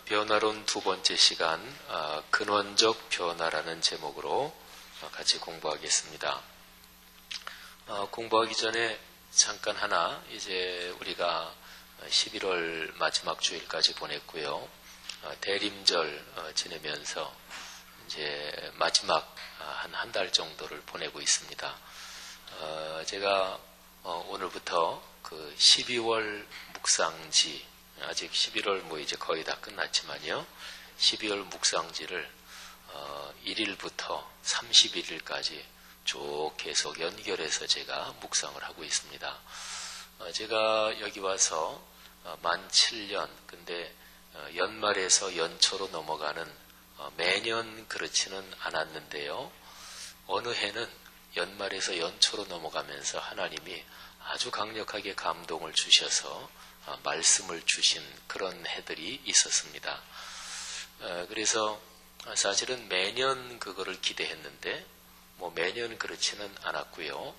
변화론 두 번째 시간, 근원적 변화라는 제목으로 같이 공부하겠습니다. 공부하기 전에 잠깐 하나, 이제 우리가 11월 마지막 주일까지 보냈고요. 대림절 지내면서 이제 마지막 한 달 정도를 보내고 있습니다. 제가 오늘부터 그 12월 묵상지, 아직 11월 이제 거의 다 끝났지만요. 12월 묵상지를 1일부터 31일까지 쭉 계속 연결해서 제가 묵상을 하고 있습니다. 제가 여기 와서 만 7년, 근데 연말에서 연초로 넘어가는 매년 그렇지는 않았는데요. 어느 해는 연말에서 연초로 넘어가면서 하나님이 아주 강력하게 감동을 주셔서 말씀을 주신 그런 해들이 있었습니다. 그래서 사실은 매년 그거를 기대했는데 매년 그렇지는 않았고요.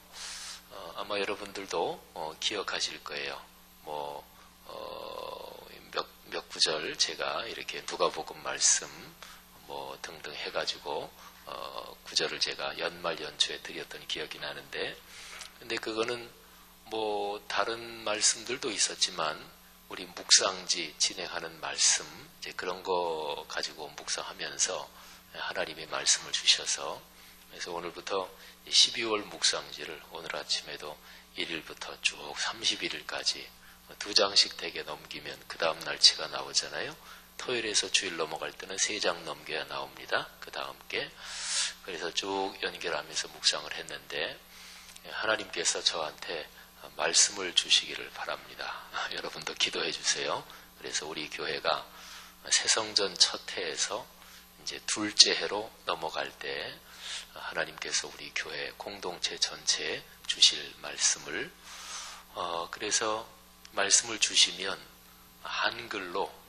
아마 여러분들도 기억하실 거예요. 몇 구절 제가 이렇게 누가복음 말씀 등등 해가지고 구절을 제가 연말 연초에 드렸던 기억이 나는데, 근데 그거는 다른 말씀들도 있었지만 우리 묵상지 진행하는 말씀, 이제 그런 거 가지고 묵상하면서 하나님의 말씀을 주셔서, 그래서 오늘부터 12월 묵상지를 오늘 아침에도 1일부터 쭉 31일까지 2장씩 되게 넘기면 그 다음 날치가 나오잖아요. 토요일에서 주일 넘어갈 때는 3장 넘겨야 나옵니다. 그 다음 게. 그래서 쭉 연결하면서 묵상을 했는데 하나님께서 저한테 말씀을 주시기를 바랍니다. 여러분도 기도해 주세요. 그래서 우리 교회가 새성전 첫 해에서 이제 둘째 해로 넘어갈 때 하나님께서 우리 교회 공동체 전체에 주실 말씀을, 그래서 말씀을 주시면 한글로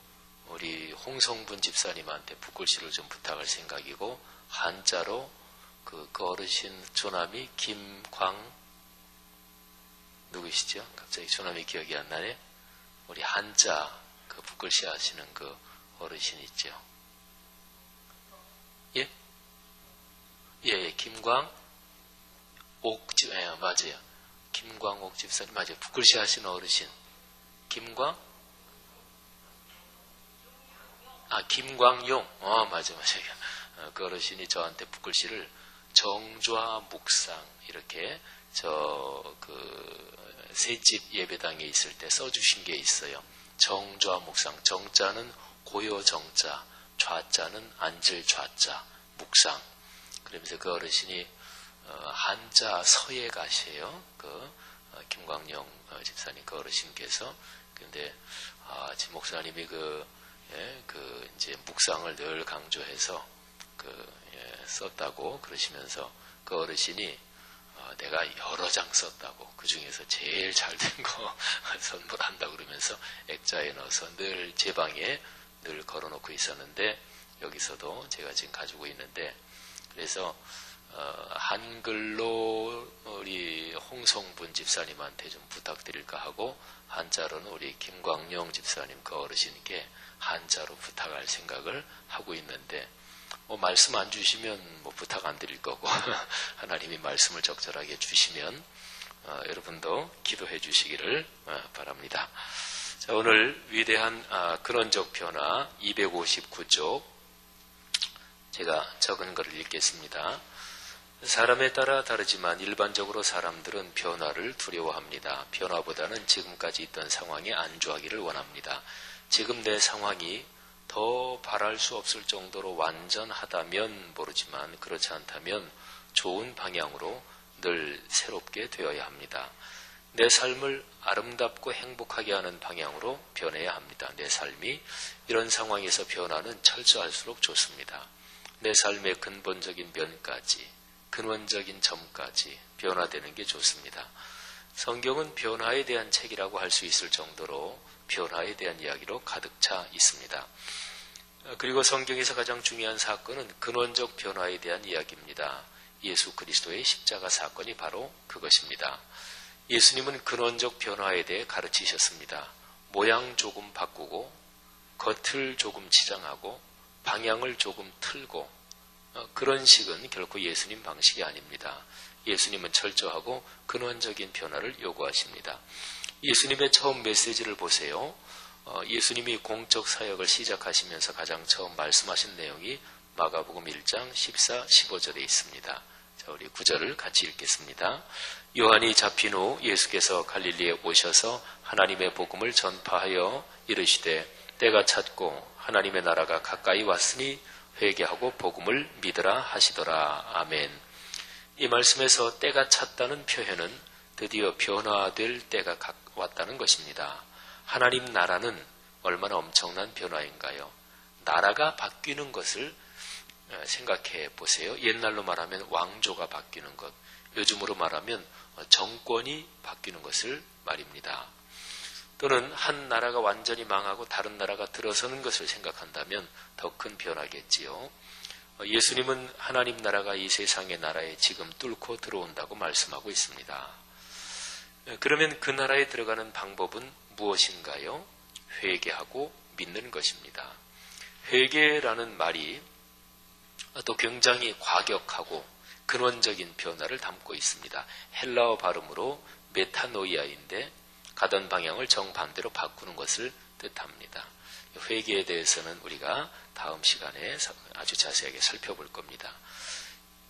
우리 홍성분 집사님한테 붓글씨를 좀 부탁할 생각이고, 한자로 그 어르신 조남이 누구시죠? 갑자기 조남이 기억이 안 나네. 우리 한자 그 붓글씨 하시는 그 어르신 있죠? 예? 예, 김광옥 맞아요. 김광옥 집사님 맞아요. 붓글씨 하시는 어르신. 김광용. 맞아요. 그 어르신이 저한테 붓글씨를 정좌 묵상 이렇게 새집 예배당에 있을 때 써주신 게 있어요. 정좌 묵상. 정자는 고요 정자, 좌자는 앉을 좌자, 묵상. 그러면서 그 어르신이 한자 서예 가세요. 김광영 집사님 그 어르신께서. 근데 지 목사님이 이제 묵상을 늘 강조해서 썼다고 그러시면서 그 어르신이 내가 여러 장 썼다고, 그 중에서 제일 잘 된 거 선물한다고 그러면서 액자에 넣어서 늘 제 방에 늘 걸어놓고 있었는데, 여기서도 제가 지금 가지고 있는데, 그래서 한글로 우리 홍성분 집사님한테 좀 부탁드릴까 하고, 한자로는 우리 김광영 집사님 그 어르신께 한자로 부탁할 생각을 하고 있는데, 말씀 안 주시면 부탁 안 드릴 거고 하나님이 말씀을 적절하게 주시면 여러분도 기도해 주시기를 바랍니다. 자, 오늘 위대한 근원적 변화 259쪽 제가 적은 것을 읽겠습니다. 사람에 따라 다르지만 일반적으로 사람들은 변화를 두려워합니다. 변화보다는 지금까지 있던 상황에 안주하기를 원합니다. 지금 내 상황이 더 바랄 수 없을 정도로 완전하다면 모르지만 그렇지 않다면 좋은 방향으로 늘 새롭게 되어야 합니다. 내 삶을 아름답고 행복하게 하는 방향으로 변해야 합니다. 내 삶이 이런 상황에서 변화는 철저할수록 좋습니다. 내 삶의 근본적인 면까지, 근원적인 점까지 변화되는 게 좋습니다. 성경은 변화에 대한 책이라고 할 수 있을 정도로 변화에 대한 이야기로 가득 차 있습니다. 그리고 성경에서 가장 중요한 사건은 근원적 변화에 대한 이야기입니다. 예수 그리스도의 십자가 사건이 바로 그것입니다. 예수님은 근원적 변화에 대해 가르치셨습니다. 모양 조금 바꾸고 겉을 조금 치장하고 방향을 조금 틀고 그런 식은 결코 예수님 방식이 아닙니다. 예수님은 철저하고 근원적인 변화를 요구하십니다. 예수님의 처음 메시지를 보세요. 예수님이 공적 사역을 시작하시면서 가장 처음 말씀하신 내용이 마가복음 1장 14, 15절에 있습니다. 자, 우리 9절을 같이 읽겠습니다. 요한이 잡힌 후 예수께서 갈릴리에 오셔서 하나님의 복음을 전파하여 이르시되 때가 찼고 하나님의 나라가 가까이 왔으니 회개하고 복음을 믿으라 하시더라. 아멘. 이 말씀에서 때가 찼다는 표현은 드디어 변화될 때가 왔다는 것입니다. 하나님 나라는 얼마나 엄청난 변화인가요? 나라가 바뀌는 것을 생각해 보세요. 옛날로 말하면 왕조가 바뀌는 것, 요즘으로 말하면 정권이 바뀌는 것을 말입니다. 또는 한 나라가 완전히 망하고 다른 나라가 들어서는 것을 생각한다면 더 큰 변화겠지요. 예수님은 하나님 나라가 이 세상의 나라에 지금 뚫고 들어온다고 말씀하고 있습니다. 그러면 그 나라에 들어가는 방법은 무엇인가요? 회개하고 믿는 것입니다. 회개라는 말이 또 굉장히 과격하고 근원적인 변화를 담고 있습니다. 헬라어 발음으로 메타노이아인데 가던 방향을 정반대로 바꾸는 것을 뜻합니다. 회개에 대해서는 우리가 다음 시간에 아주 자세하게 살펴볼 겁니다.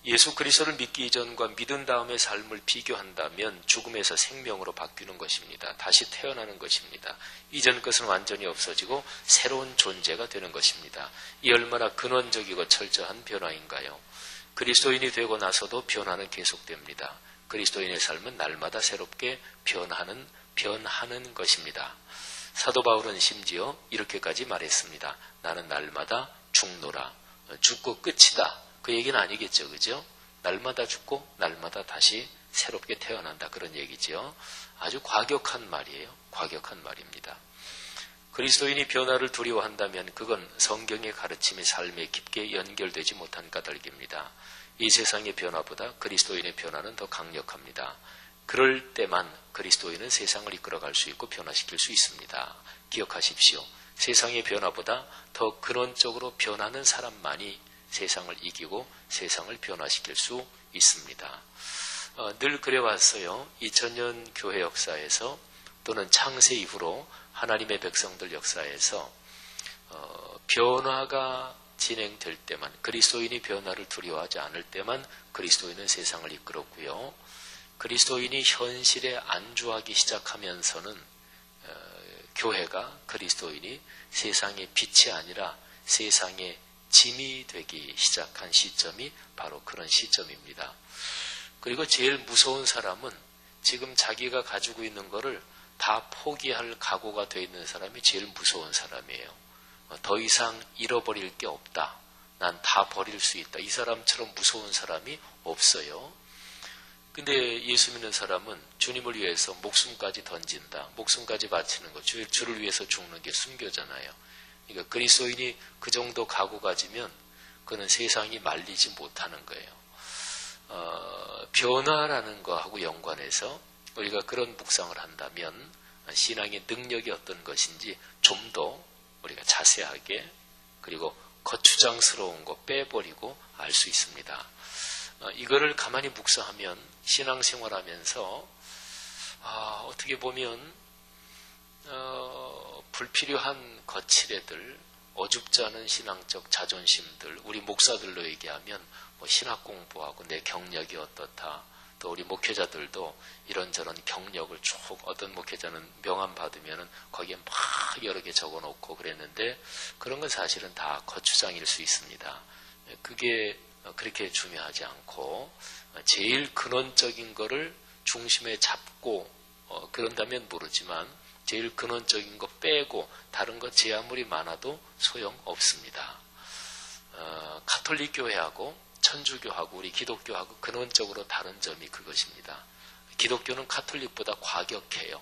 예수 그리스도를 믿기 이전과 믿은 다음의 삶을 비교한다면 죽음에서 생명으로 바뀌는 것입니다. 다시 태어나는 것입니다. 이전 것은 완전히 없어지고 새로운 존재가 되는 것입니다. 이 얼마나 근원적이고 철저한 변화인가요? 그리스도인이 되고 나서도 변화는 계속됩니다. 그리스도인의 삶은 날마다 새롭게 변하는 것입니다. 사도 바울은 심지어 이렇게까지 말했습니다. 나는 날마다 죽노라. 죽고 끝이다. 그 얘기는 아니겠죠. 그죠? 날마다 죽고 날마다 다시 새롭게 태어난다. 그런 얘기죠. 아주 과격한 말이에요. 과격한 말입니다. 그리스도인이 변화를 두려워한다면 그건 성경의 가르침이 삶에 깊게 연결되지 못한 까닭입니다. 이 세상의 변화보다 그리스도인의 변화는 더 강력합니다. 그럴 때만 그리스도인은 세상을 이끌어갈 수 있고 변화시킬 수 있습니다. 기억하십시오. 세상의 변화보다 더 근원적으로 변하는 사람만이 세상을 이기고 세상을 변화시킬 수 있습니다. 늘 그래왔어요. 2000년 교회 역사에서 또는 창세 이후로 하나님의 백성들 역사에서 변화가 진행될 때만, 그리스도인이 변화를 두려워하지 않을 때만 그리스도인은 세상을 이끌었고요. 그리스도인이 현실에 안주하기 시작하면서는 교회가, 그리스도인이 세상의 빛이 아니라 세상의 짐이 되기 시작한 시점이 바로 그런 시점입니다. 그리고 제일 무서운 사람은 지금 자기가 가지고 있는 거를 다 포기할 각오가 되어 있는 사람이 제일 무서운 사람이에요. 더 이상 잃어버릴 게 없다. 난 다 버릴 수 있다. 이 사람처럼 무서운 사람이 없어요. 근데 예수 믿는 사람은 주님을 위해서 목숨까지 던진다. 목숨까지 바치는 것. 주를 위해서 죽는 게 순교잖아요. 그러니까 그리스도인이 그 정도 각오 가지면 그는 세상이 말리지 못하는 거예요. 변화라는 거하고 연관해서 우리가 그런 묵상을 한다면 신앙의 능력이 어떤 것인지 좀 더 우리가 자세하게, 그리고 거추장스러운 거 빼버리고 알 수 있습니다. 이거를 가만히 묵상하면 신앙생활하면서 어떻게 보면 불필요한 거칠애들, 어줍지 않은 신앙적 자존심들, 우리 목사들로 얘기하면 신학 공부하고 내 경력이 어떻다, 또 우리 목회자들도 이런저런 경력을 쭉, 어떤 목회자는 명함 받으면 거기에 막 여러 개 적어놓고 그랬는데 그런 건 사실은 다 거추장일 수 있습니다. 그게 그렇게 중요하지 않고 제일 근원적인 거를 중심에 잡고 그런다면 모르지만 제일 근원적인 거 빼고 다른 거 제 아무리 많아도 소용없습니다. 가톨릭 교회하고 천주교하고 우리 기독교하고 근원적으로 다른 점이 그것입니다. 기독교는 가톨릭보다 과격해요.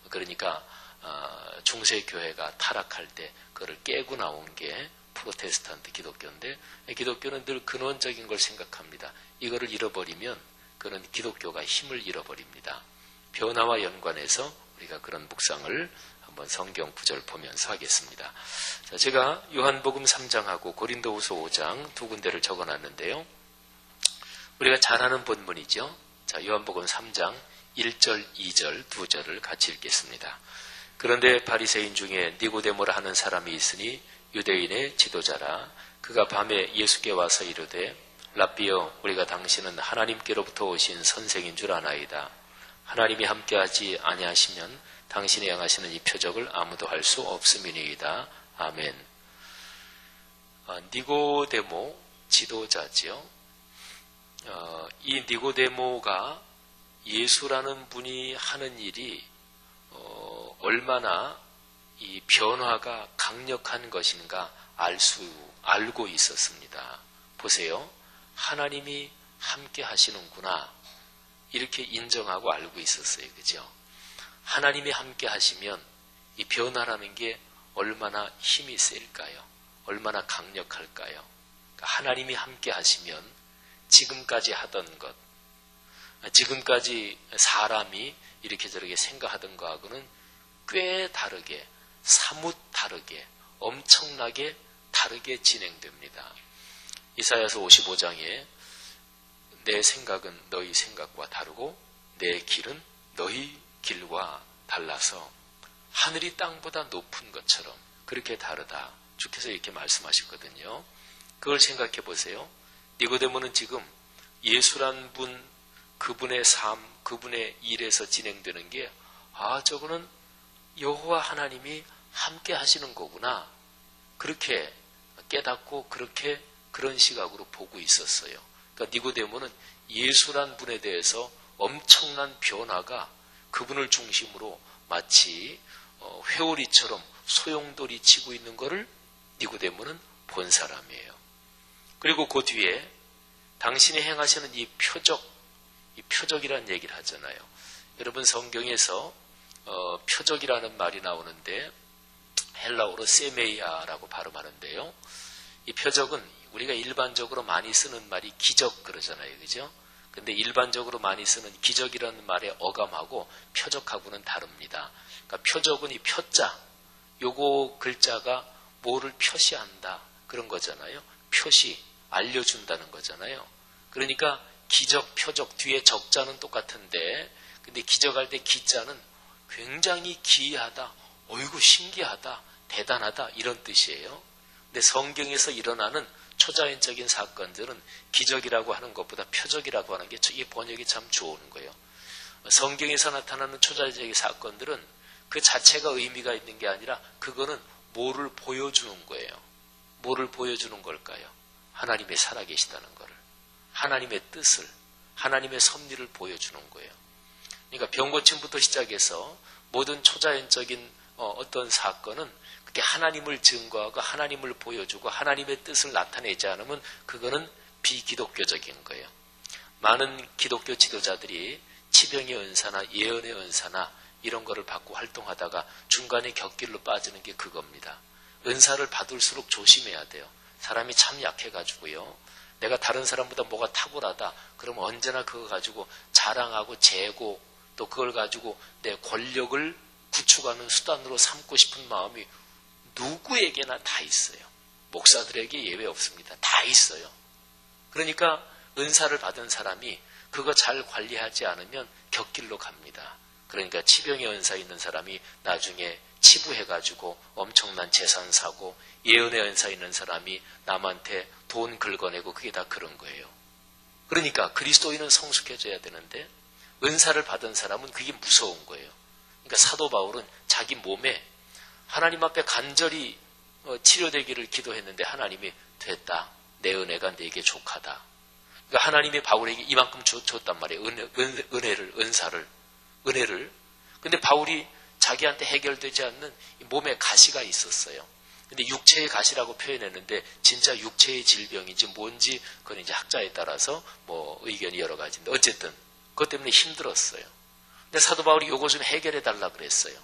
그러니까 중세교회가 타락할 때 그걸 깨고 나온 게 프로테스탄트 기독교인데, 기독교는 늘 근원적인 걸 생각합니다. 이거를 잃어버리면 그는 기독교가 힘을 잃어버립니다. 변화와 연관해서 우리가 그런 묵상을 한번 한번 성경 구절 보면서 하겠습니다. 자, 제가 요한복음 3장하고 고린도후서 5장 두 군데를 적어놨는데요. 우리가 잘 아는 본문이죠. 자, 요한복음 3장 1절, 2절, 2절을 같이 읽겠습니다. 그런데 바리새인 중에 니고데모라 하는 사람이 있으니 유대인의 지도자라. 그가 밤에 예수께 와서 이르되 랍비여, 우리가 당신은 하나님께로부터 오신 선생인 줄 아나이다. 하나님이 함께하지 아니하시면 당신이 행하시는 이 표적을 아무도 할 수 없음이니이다. 아멘. 니고데모 지도자지요. 이 니고데모가 예수라는 분이 하는 일이 얼마나 이 변화가 강력한 것인가 알고 있었습니다. 보세요. 하나님이 함께 하시는구나. 이렇게 인정하고 알고 있었어요. 그죠? 하나님이 함께 하시면 이 변화라는 게 얼마나 힘이 셀까요? 얼마나 강력할까요? 그러니까 하나님이 함께 하시면 지금까지 하던 것, 지금까지 사람이 이렇게 저렇게 생각하던 것하고는 꽤 다르게, 사뭇 다르게, 엄청나게 다르게 진행됩니다. 이사야서 55장에 내 생각은 너희 생각과 다르고 내 길은 너희 길과 달라서 하늘이 땅보다 높은 것처럼 그렇게 다르다. 주께서 이렇게 말씀하셨거든요. 그걸 생각해 보세요. 니고데모는 지금 예수란 분, 그분의 삶, 그분의 일에서 진행되는 게 저거는 여호와 하나님이 함께 하시는 거구나. 그렇게 깨닫고 그런 시각으로 보고 있었어요. 그러니까 니고데모는 예수란 분에 대해서 엄청난 변화가 그분을 중심으로 마치 회오리처럼 소용돌이 치고 있는 것을 니고데모는 본 사람이에요. 그리고 그 뒤에 당신이 행하시는 이 표적이라는 얘기를 하잖아요. 여러분 성경에서 표적이라는 말이 나오는데 헬라어로 세메이아라고 발음하는데요. 이 표적은 우리가 일반적으로 많이 쓰는 말이 기적 그러잖아요. 그죠? 근데 일반적으로 많이 쓰는 기적이라는 말의 어감하고 표적하고는 다릅니다. 그러니까 표적은 이 표자, 요거 글자가 뭐를 표시한다 그런 거잖아요. 표시, 알려준다는 거잖아요. 그러니까 기적, 표적 뒤에 적자는 똑같은데 근데 기적할 때 기자는 굉장히 기이하다, 어이구 신기하다, 대단하다 이런 뜻이에요. 근데 성경에서 일어나는 초자연적인 사건들은 기적이라고 하는 것보다 표적이라고 하는 게 이 번역이 참 좋은 거예요. 성경에서 나타나는 초자연적인 사건들은 그 자체가 의미가 있는 게 아니라 그거는 뭐를 보여주는 거예요. 뭐를 보여주는 걸까요? 하나님의 살아계시다는 거를. 하나님의 뜻을, 하나님의 섭리를 보여주는 거예요. 그러니까 병고침부터 시작해서 모든 초자연적인 어떤 사건은 그게 하나님을 증거하고 하나님을 보여주고 하나님의 뜻을 나타내지 않으면 그거는 비기독교적인 거예요. 많은 기독교 지도자들이 치병의 은사나 예언의 은사나 이런 거를 받고 활동하다가 중간에 곁길로 빠지는 게 그겁니다. 은사를 받을수록 조심해야 돼요. 사람이 참 약해가지고요. 내가 다른 사람보다 뭐가 탁월하다. 그러면 언제나 그거 가지고 자랑하고 재고 또 그걸 가지고 내 권력을 구축하는 수단으로 삼고 싶은 마음이 누구에게나 다 있어요. 목사들에게 예외 없습니다. 다 있어요. 그러니까 은사를 받은 사람이 그거 잘 관리하지 않으면 곁길로 갑니다. 그러니까 치병의 은사 있는 사람이 나중에 치부해가지고 엄청난 재산 사고, 예언의 은사 있는 사람이 남한테 돈 긁어내고 그게 다 그런 거예요. 그러니까 그리스도인은 성숙해져야 되는데 은사를 받은 사람은 그게 무서운 거예요. 그러니까 사도 바울은 자기 몸에 하나님 앞에 간절히 치료되기를 기도했는데 하나님이 됐다. 내 은혜가 내게 족하다. 그러니까 하나님이 바울에게 이만큼 줬단 말이에요. 은혜를. 근데 바울이 자기한테 해결되지 않는 몸에 가시가 있었어요. 근데 육체의 가시라고 표현했는데 진짜 육체의 질병인지 뭔지 그건 이제 학자에 따라서 뭐 의견이 여러 가지인데 어쨌든 그것 때문에 힘들었어요. 근데 사도 바울이 요거 좀 해결해 달라 그랬어요.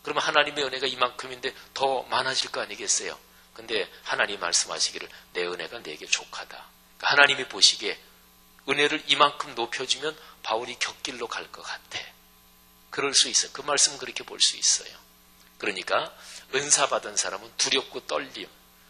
그러면 하나님의 은혜가 이만큼인데 더 많아질 거 아니겠어요? 근데 하나님 말씀하시기를 내 은혜가 내게 족하다. 그러니까 하나님이 보시기에 은혜를 이만큼 높여주면 바울이 곁길로 갈 것 같아. 그럴 수 있어요. 그 말씀은 그렇게 볼 수 있어요. 그러니까 은사 받은 사람은 두렵고 떨림,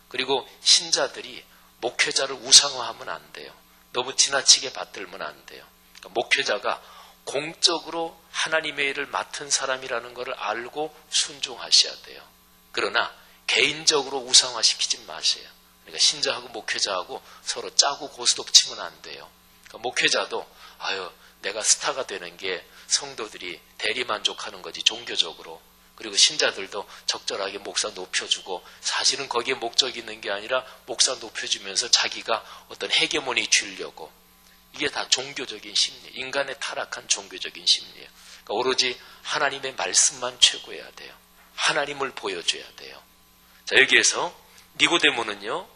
그리고 신자들이 목회자를 우상화하면 안 돼요. 너무 지나치게 받들면 안 돼요. 그러니까 목회자가 공적으로 하나님의 일을 맡은 사람이라는 것을 알고 순종하셔야 돼요. 그러나 개인적으로 우상화시키지 마세요. 그러니까 신자하고 목회자하고 서로 짜고 고스톱 치면 안 돼요. 그러니까 목회자도 내가 스타가 되는 게 성도들이 대리만족하는 거지, 종교적으로. 그리고 신자들도 적절하게 목사 높여주고, 사실은 거기에 목적이 있는 게 아니라 목사 높여주면서 자기가 어떤 헤게모니 주려고. 이게 다 종교적인 심리, 인간의 타락한 종교적인 심리예요. 그러니까 오로지 하나님의 말씀만 최고해야 돼요. 하나님을 보여줘야 돼요. 자, 여기에서 니고데모는요,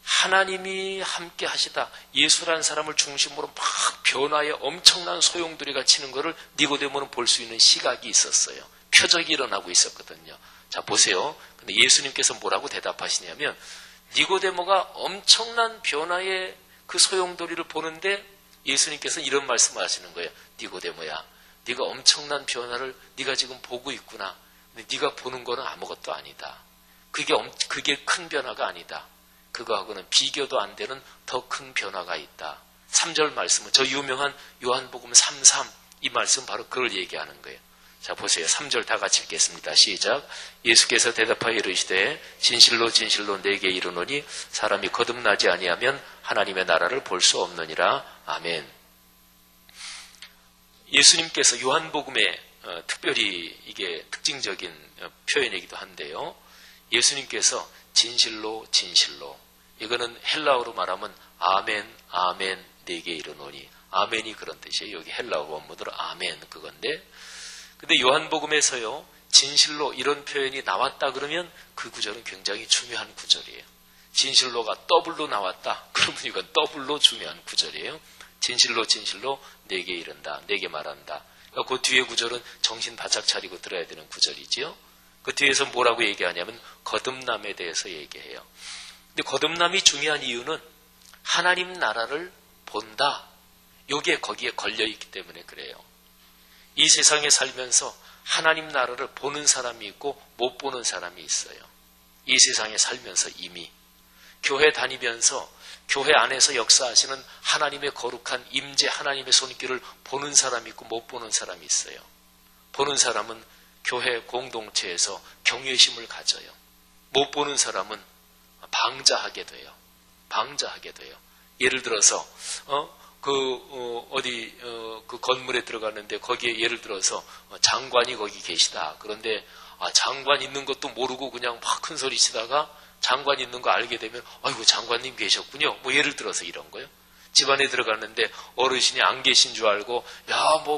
하나님이 함께 하시다, 예수라는 사람을 중심으로 막 변화에 엄청난 소용돌이가 치는 것을 니고데모는 볼 수 있는 시각이 있었어요. 표적이 일어나고 있었거든요. 자, 보세요. 근데 예수님께서 뭐라고 대답하시냐면, 니고데모가 엄청난 변화의 그 소용돌이를 보는데 예수님께서 이런 말씀을 하시는 거예요. 니고데모야, 네가 엄청난 변화를 네가 지금 보고 있구나. 근데 네가 보는 거는 아무것도 아니다. 그게 큰 변화가 아니다. 그거하고는 비교도 안 되는 더 큰 변화가 있다. 3절 말씀은 저 유명한 요한복음 3:3, 이 말씀 바로 그걸 얘기하는 거예요. 자, 보세요. 3절 다 같이 읽겠습니다. 시작. 예수께서 대답하여 이르시되 진실로 진실로 내게 이르노니 사람이 거듭나지 아니하면 하나님의 나라를 볼 수 없느니라. 아멘. 예수님께서 요한복음에 특별히 이게 특징적인 표현이기도 한데요. 예수님께서 진실로 진실로, 이거는 헬라어로 말하면 아멘 아멘 내게 이르노니, 아멘이 그런 뜻이에요. 여기 헬라어 원문으로 아멘 그건데, 근데 요한복음에서요 진실로 이런 표현이 나왔다 그러면 그 구절은 굉장히 중요한 구절이에요. 진실로가 더블로 나왔다 그러면 이건 더블로 중요한 구절이에요. 진실로 진실로 내게 이른다, 내게 말한다. 그 뒤에 구절은 정신 바짝 차리고 들어야 되는 구절이지요. 그 뒤에서 뭐라고 얘기하냐면 거듭남에 대해서 얘기해요. 근데 거듭남이 중요한 이유는 하나님 나라를 본다, 요게 거기에 걸려있기 때문에 그래요. 이 세상에 살면서 하나님 나라를 보는 사람이 있고 못 보는 사람이 있어요. 이 세상에 살면서 이미 교회 다니면서 교회 안에서 역사하시는 하나님의 거룩한 임재, 하나님의 손길을 보는 사람이 있고 못 보는 사람이 있어요. 보는 사람은 교회 공동체에서 경외심을 가져요. 못 보는 사람은 방자하게 돼요. 방자하게 돼요. 예를 들어서 그 건물에 들어갔는데 거기에 예를 들어서 장관이 거기 계시다. 그런데 장관 있는 것도 모르고 그냥 막 큰 소리 치다가 장관 있는 거 알게 되면 아이고 장관님 계셨군요. 뭐 예를 들어서 이런 거요. 집안에 들어갔는데 어르신이 안 계신 줄 알고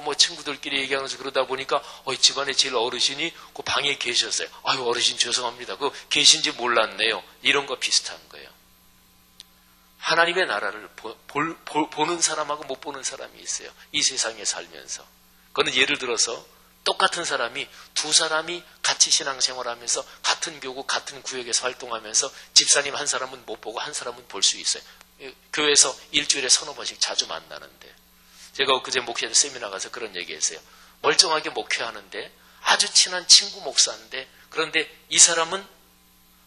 뭐 친구들끼리 얘기하면서 그러다 보니까 집안에 제일 어르신이 그 방에 계셨어요. 아유 어르신 죄송합니다. 그 계신지 몰랐네요. 이런 거 비슷한 거예요. 하나님의 나라를 보는 사람하고 못 보는 사람이 있어요. 이 세상에 살면서. 그거는 예를 들어서 똑같은 사람이 두 사람이 같이 신앙생활하면서 같은 교구 같은 구역에서 활동하면서 집사님 한 사람은 못 보고 한 사람은 볼 수 있어요. 교회에서 일주일에 서너 번씩 자주 만나는데, 제가 엊그제 목회자 세미나 가서 그런 얘기했어요. 멀쩡하게 목회하는데 아주 친한 친구 목사인데, 그런데 이 사람은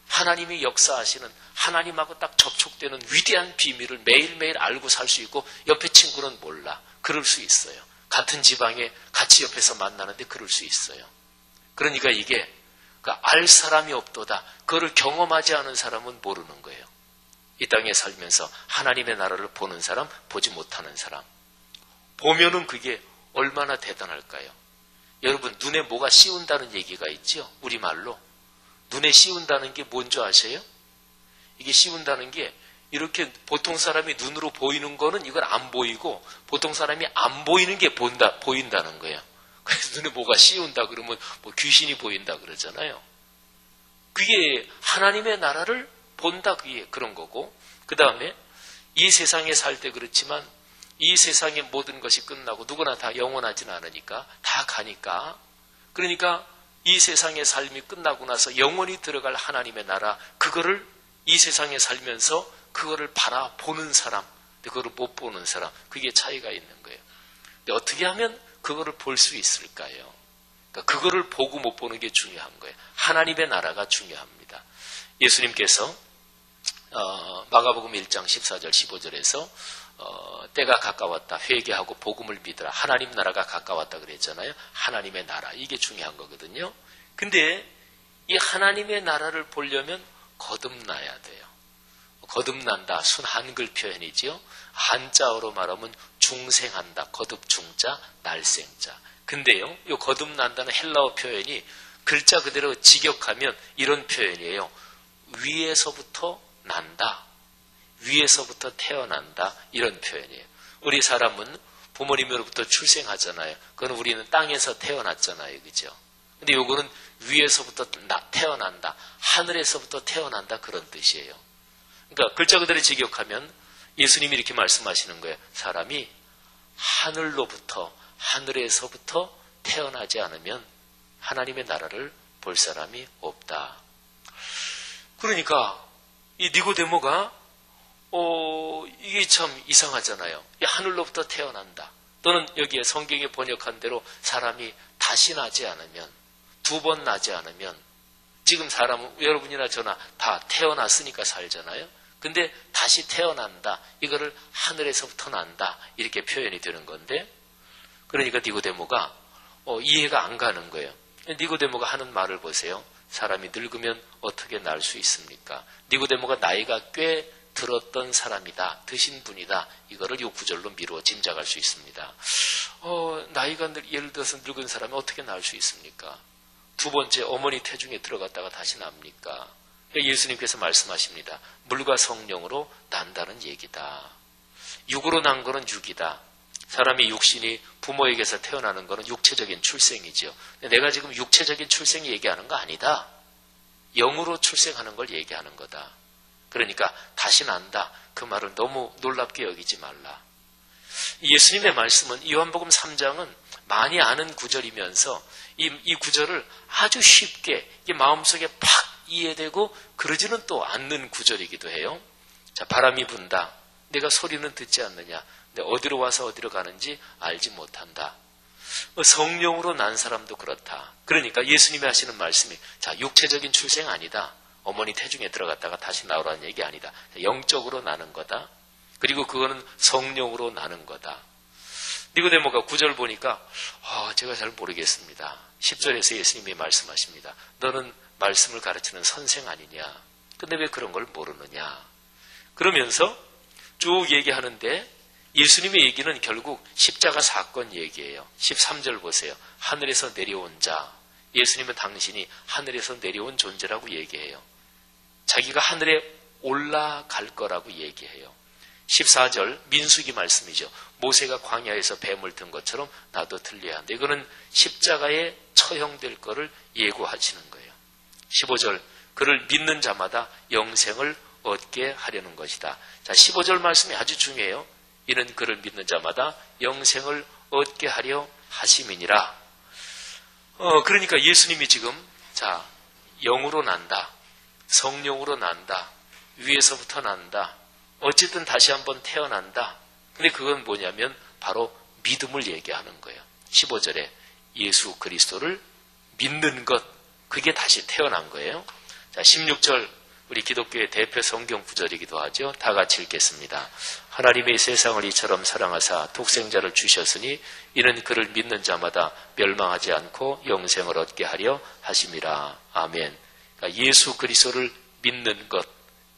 하나님이 역사하시는 하나님하고 딱 접촉되는 위대한 비밀을 매일매일 알고 살 수 있고 옆에 친구는 몰라. 그럴 수 있어요. 같은 지방에 같이 옆에서 만나는데 그럴 수 있어요. 그러니까 이게 알 사람이 없도다. 그걸 경험하지 않은 사람은 모르는 거예요. 이 땅에 살면서 하나님의 나라를 보는 사람, 보지 못하는 사람. 보면은 그게 얼마나 대단할까요? 여러분, 눈에 뭐가 씌운다는 얘기가 있죠? 우리말로. 눈에 씌운다는 게 뭔지 아세요? 이게 씌운다는 게 이렇게 보통 사람이 눈으로 보이는 거는 이걸 안 보이고, 보통 사람이 안 보이는 게 보인다는 거예요. 그래서 눈에 뭐가 씌운다 그러면 뭐 귀신이 보인다 그러잖아요. 그게 하나님의 나라를 본다, 그게 그런 거고, 그 다음에 이 세상에 살 때 그렇지만 이 세상의 모든 것이 끝나고 누구나 다 영원하진 않으니까 다 가니까, 그러니까 이 세상의 삶이 끝나고 나서 영원히 들어갈 하나님의 나라, 그거를 이 세상에 살면서 그거를 바라보는 사람, 그거를 못 보는 사람, 그게 차이가 있는 거예요. 근데 어떻게 하면 그거를 볼 수 있을까요? 그러니까 그거를 보고 못 보는 게 중요한 거예요. 하나님의 나라가 중요합니다. 예수님께서 마가복음 1장 14절 15절에서 때가 가까웠다. 회개하고 복음을 믿으라. 하나님 나라가 가까웠다 그랬잖아요. 하나님의 나라. 이게 중요한 거거든요. 근데 이 하나님의 나라를 보려면 거듭나야 돼요. 거듭난다. 순 한글 표현이지요. 한자어로 말하면 중생한다. 거듭중자, 날생자. 근데요, 이 거듭난다는 헬라어 표현이 글자 그대로 직역하면 이런 표현이에요. 위에서부터 난다. 위에서부터 태어난다. 이런 표현이에요. 우리 사람은 부모님으로부터 출생하잖아요. 그건 우리는 땅에서 태어났잖아요. 그죠? 근데 요거는 위에서부터 태어난다. 하늘에서부터 태어난다. 그런 뜻이에요. 그러니까 글자 그대로 직역하면 예수님이 이렇게 말씀하시는 거예요. 사람이 하늘에서부터 태어나지 않으면 하나님의 나라를 볼 사람이 없다. 그러니까 이 니고데모가 이게 참 이상하잖아요. 이 하늘로부터 태어난다. 또는 여기에 성경에 번역한 대로 사람이 다시 나지 않으면, 두 번 나지 않으면, 지금 사람은 여러분이나 저나 다 태어났으니까 살잖아요. 근데 다시 태어난다. 이거를 하늘에서부터 난다. 이렇게 표현이 되는 건데, 그러니까 니고데모가 이해가 안 가는 거예요. 니고데모가 하는 말을 보세요. 사람이 늙으면 어떻게 날 수 있습니까? 니고데모가 나이가 꽤 들었던 사람이다. 드신 분이다. 이거를 요 구절로 미루어 짐작할 수 있습니다. 나이가 예를 들어서 늙은 사람이 어떻게 날 수 있습니까? 두 번째, 어머니 태중에 들어갔다가 다시 납니까? 예수님께서 말씀하십니다. 물과 성령으로 난다는 얘기다. 육으로 난 거는 육이다. 사람이 육신이 부모에게서 태어나는 거는 육체적인 출생이죠. 내가 지금 육체적인 출생 얘기하는 거 아니다. 영으로 출생하는 걸 얘기하는 거다. 그러니까 다시 난다. 그 말을 너무 놀랍게 여기지 말라. 예수님의 말씀은 요한복음 3장은 많이 아는 구절이면서 이 구절을 아주 쉽게 마음속에 팍 이해되고 그러지는 또 않는 구절이기도 해요. 자, 바람이 분다. 내가 소리는 듣지 않느냐. 근데 어디로 와서 어디로 가는지 알지 못한다. 성령으로 난 사람도 그렇다. 그러니까 예수님이 하시는 말씀이 자, 육체적인 출생 아니다. 어머니 태중에 들어갔다가 다시 나오라는 얘기 아니다. 영적으로 나는 거다. 그리고 그거는 성령으로 나는 거다. 니고데모가 9절 보니까 제가 잘 모르겠습니다. 10절에서 예수님이 말씀하십니다. 너는 말씀을 가르치는 선생 아니냐. 근데 왜 그런 걸 모르느냐. 그러면서 쭉 얘기하는데 예수님의 얘기는 결국 십자가 사건 얘기예요. 13절 보세요. 하늘에서 내려온 자. 예수님은 당신이 하늘에서 내려온 존재라고 얘기해요. 자기가 하늘에 올라갈 거라고 얘기해요. 14절 민수기 말씀이죠. 모세가 광야에서 뱀을 든 것처럼 나도 들려야 한다. 이거는 십자가에 처형될 거를 예고하시는 거예요. 15절 그를 믿는 자마다 영생을 얻게 하려는 것이다. 자, 15절 말씀이 아주 중요해요. 이는 그를 믿는 자마다 영생을 얻게 하려 하심이니라. 그러니까 예수님이 지금 자, 영으로 난다. 성령으로 난다. 위에서부터 난다. 어쨌든 다시 한번 태어난다. 근데 그건 뭐냐면 바로 믿음을 얘기하는 거예요. 15절에 예수 그리스도를 믿는 것, 그게 다시 태어난 거예요. 자, 16절 우리 기독교의 대표 성경 구절이기도 하죠. 다 같이 읽겠습니다. 하나님의 세상을 이처럼 사랑하사 독생자를 주셨으니 이는 그를 믿는 자마다 멸망하지 않고 영생을 얻게 하려 하심이라. 아멘. 그러니까 예수 그리스도를 믿는 것,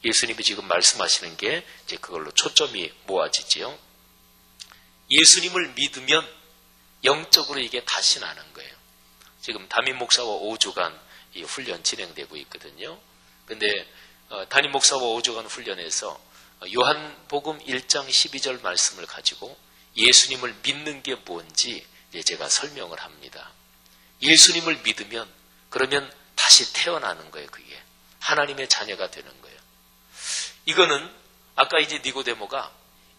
예수님이 지금 말씀하시는 게 이제 그걸로 초점이 모아지지요. 예수님을 믿으면 영적으로 이게 다시 나는 거예요. 지금 담임 목사와 5주간 이 훈련 진행되고 있거든요. 근데 담임 목사와 5주간 훈련에서 요한복음 1장 12절 말씀을 가지고 예수님을 믿는 게 뭔지 이제 제가 설명을 합니다. 예수님을 믿으면 그러면 다시 태어나는 거예요. 그게 하나님의 자녀가 되는 거예요. 이거는 아까 이제 니고데모가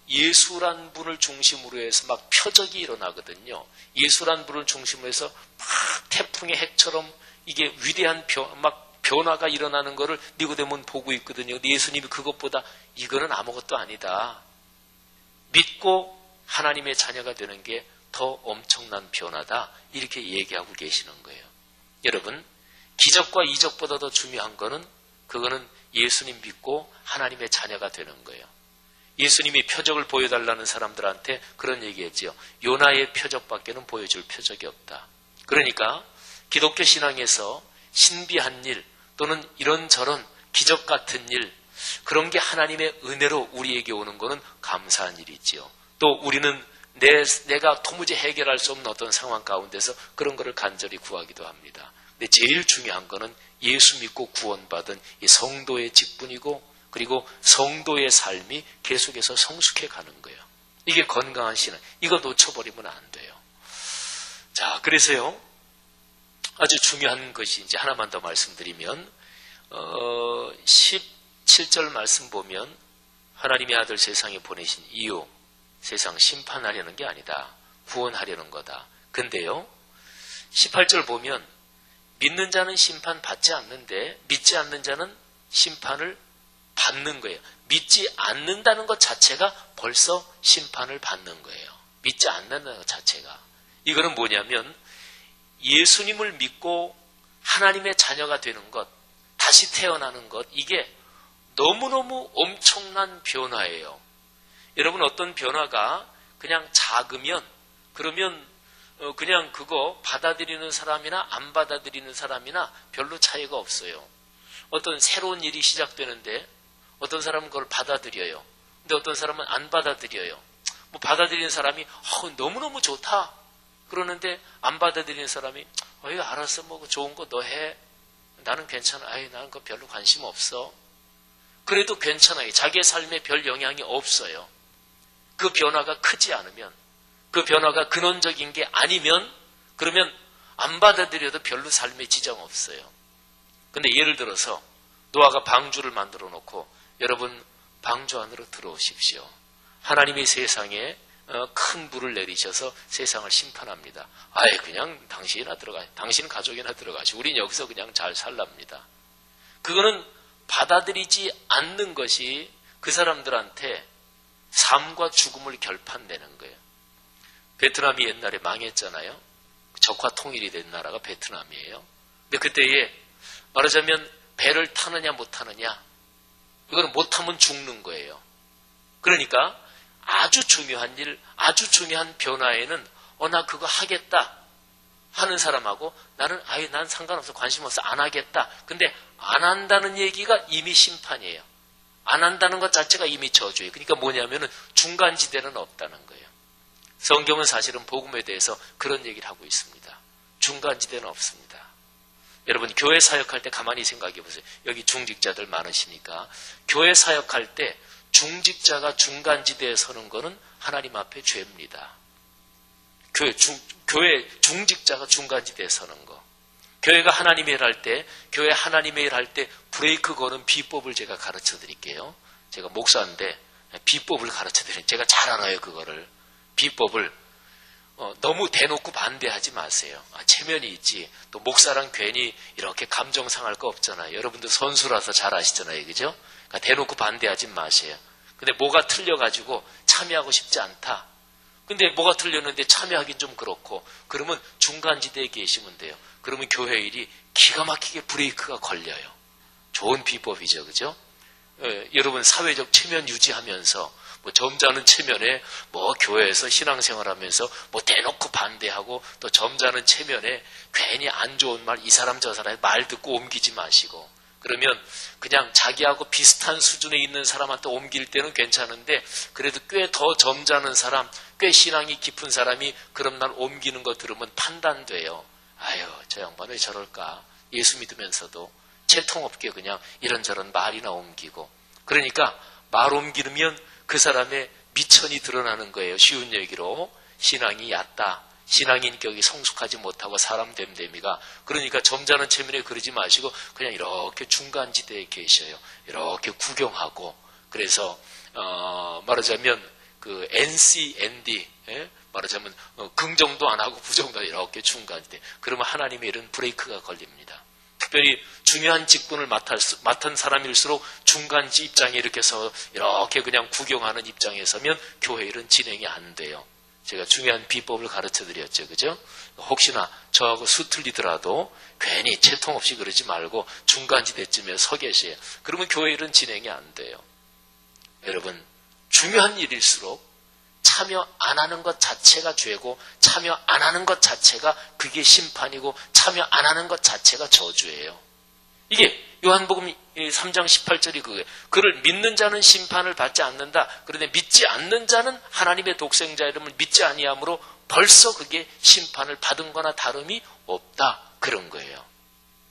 예수란 분을 중심으로 해서 막 표적이 일어나거든요. 예수란 분을 중심으로 해서 막 태풍의 핵처럼 이게 위대한 변화가 일어나는 거를 니고데모는 보고 있거든요. 근데 예수님이 그것보다 이거는 아무것도 아니다. 믿고 하나님의 자녀가 되는 게 더 엄청난 변화다. 이렇게 얘기하고 계시는 거예요. 여러분, 기적과 이적보다 더 중요한 거는 그거는 예수님 믿고 하나님의 자녀가 되는 거예요. 예수님이 표적을 보여달라는 사람들한테 그런 얘기했지요. 요나의 표적밖에는 보여줄 표적이 없다. 그러니까 기독교 신앙에서 신비한 일 또는 이런저런 기적 같은 일, 그런 게 하나님의 은혜로 우리에게 오는 것은 감사한 일이지요. 또 우리는 내가 도무지 해결할 수 없는 어떤 상황 가운데서 그런 것을 간절히 구하기도 합니다. 근데 제일 중요한 것은 예수 믿고 구원받은 이 성도의 직분이고, 그리고 성도의 삶이 계속해서 성숙해 가는 거예요. 이게 건강한 신앙. 이거 놓쳐버리면 안 돼요. 자, 그래서요, 아주 중요한 것이 이제 하나만 더 말씀드리면, 17절 말씀 보면 하나님의 아들 세상에 보내신 이유, 세상 심판하려는 게 아니다. 구원하려는 거다. 근데요, 18절 보면 믿는 자는 심판 받지 않는데 믿지 않는 자는 심판을 받는 거예요. 믿지 않는다는 것 자체가 벌써 심판을 받는 거예요. 믿지 않는다는 것 자체가. 이거는 뭐냐면 예수님을 믿고 하나님의 자녀가 되는 것, 다시 태어나는 것, 이게 너무너무 엄청난 변화예요. 여러분, 어떤 변화가 그냥 작으면 그러면 그냥 그거 받아들이는 사람이나 안 받아들이는 사람이나 별로 차이가 없어요. 어떤 새로운 일이 시작되는데 어떤 사람은 그걸 받아들여요. 근데 어떤 사람은 안 받아들여요. 뭐 받아들이는 사람이 너무너무 좋다 그러는데 안 받아들이는 사람이 알았어, 뭐 좋은 거 너 해. 나는 괜찮아. 나는 그거 별로 관심 없어. 그래도 괜찮아요. 자기의 삶에 별 영향이 없어요. 그 변화가 크지 않으면, 그 변화가 근원적인 게 아니면, 그러면 안 받아들여도 별로 삶에 지장 없어요. 근데 예를 들어서 노아가 방주를 만들어 놓고 여러분 방주 안으로 들어오십시오. 하나님이 세상에 큰 불을 내리셔서 세상을 심판합니다. 그냥 당신이나 들어가, 당신 가족이나 들어가시. 우린 여기서 그냥 잘 살랍니다. 그거는 받아들이지 않는 것이 그 사람들한테 삶과 죽음을 결판내는 거예요. 베트남이 옛날에 망했잖아요. 적화 통일이 된 나라가 베트남이에요. 근데 그때에 말하자면 배를 타느냐 못 타느냐, 이거는 못하면 죽는 거예요. 그러니까 아주 중요한 일, 아주 중요한 변화에는 나 그거 하겠다 하는 사람하고 나는 난 상관없어, 관심 없어, 안 하겠다. 근데 안 한다는 얘기가 이미 심판이에요. 안 한다는 것 자체가 이미 저주예요. 그러니까 뭐냐면은 중간지대는 없다는 거예요. 성경은 사실은 복음에 대해서 그런 얘기를 하고 있습니다. 중간지대는 없습니다. 여러분, 교회 사역할 때 가만히 생각해 보세요. 여기 중직자들 많으시니까 교회 사역할 때 중직자가 중간지대에 서는 거는 하나님 앞에 죄입니다. 교회 중직자가 중간지대에 서는 거. 교회가 하나님의 일 할 때, 교회 하나님의 일 할 때 브레이크 거는 비법을 제가 가르쳐 드릴게요. 제가 목사인데 비법을 가르쳐 드릴게요. 제가 잘 알아요, 그거를. 비법을 너무 대놓고 반대하지 마세요. 체면이 있지. 또 목사랑 괜히 이렇게 감정 상할 거 없잖아요. 여러분들 선수라서 잘 아시잖아요. 그죠? 그러니까 대놓고 반대하지 마세요. 근데 뭐가 틀려가지고 참여하고 싶지 않다. 근데 뭐가 틀렸는데 참여하긴 좀 그렇고, 그러면 중간지대에 계시면 돼요. 그러면 교회 일이 기가 막히게 브레이크가 걸려요. 좋은 비법이죠. 그죠? 여러분, 사회적 체면 유지하면서 점잖은 체면에 교회에서 신앙생활하면서 대놓고 반대하고, 또 점잖은 체면에 괜히 안 좋은 말, 이 사람 저 사람의 말 듣고 옮기지 마시고, 그러면 그냥 자기하고 비슷한 수준에 있는 사람한테 옮길 때는 괜찮은데, 그래도 꽤 더 점잖은 사람, 꽤 신앙이 깊은 사람이 그런 날 옮기는 거 들으면 판단돼요. 저 양반 왜 저럴까? 예수 믿으면서도 채통없게 그냥 이런저런 말이나 옮기고. 그러니까 말 옮기면 그 사람의 미천이 드러나는 거예요. 쉬운 얘기로 신앙이 얕다, 신앙 인격이 성숙하지 못하고 사람 됨됨이가. 그러니까 점잖은 체면에 그러지 마시고 그냥 이렇게 중간지대에 계셔요. 이렇게 구경하고. 그래서 말하자면 그 NC, ND, 말하자면 긍정도 안 하고 부정도 안 하고 이렇게 중간지대. 그러면 하나님의 일은 브레이크가 걸립니다. 특별히 중요한 직분을 맡은 사람일수록 중간지 입장에 이렇게 서 이렇게 그냥 구경하는 입장에 서면 교회 일은 진행이 안 돼요. 제가 중요한 비법을 가르쳐 드렸죠. 그죠? 혹시나 저하고 수틀리더라도 괜히 채통 없이 그러지 말고 중간지대쯤에 서 계세요. 그러면 교회 일은 진행이 안 돼요. 여러분, 중요한 일일수록 참여 안 하는 것 자체가 죄고 참여 안 하는 것 자체가 그게 심판이고 참여 안 하는 것 자체가 저주예요. 이게 요한복음 3장 18절이 그거예요. 그를 믿는 자는 심판을 받지 않는다. 그런데 믿지 않는 자는 하나님의 독생자 이름을 믿지 아니하므로 벌써 그게 심판을 받은 거나 다름이 없다. 그런 거예요.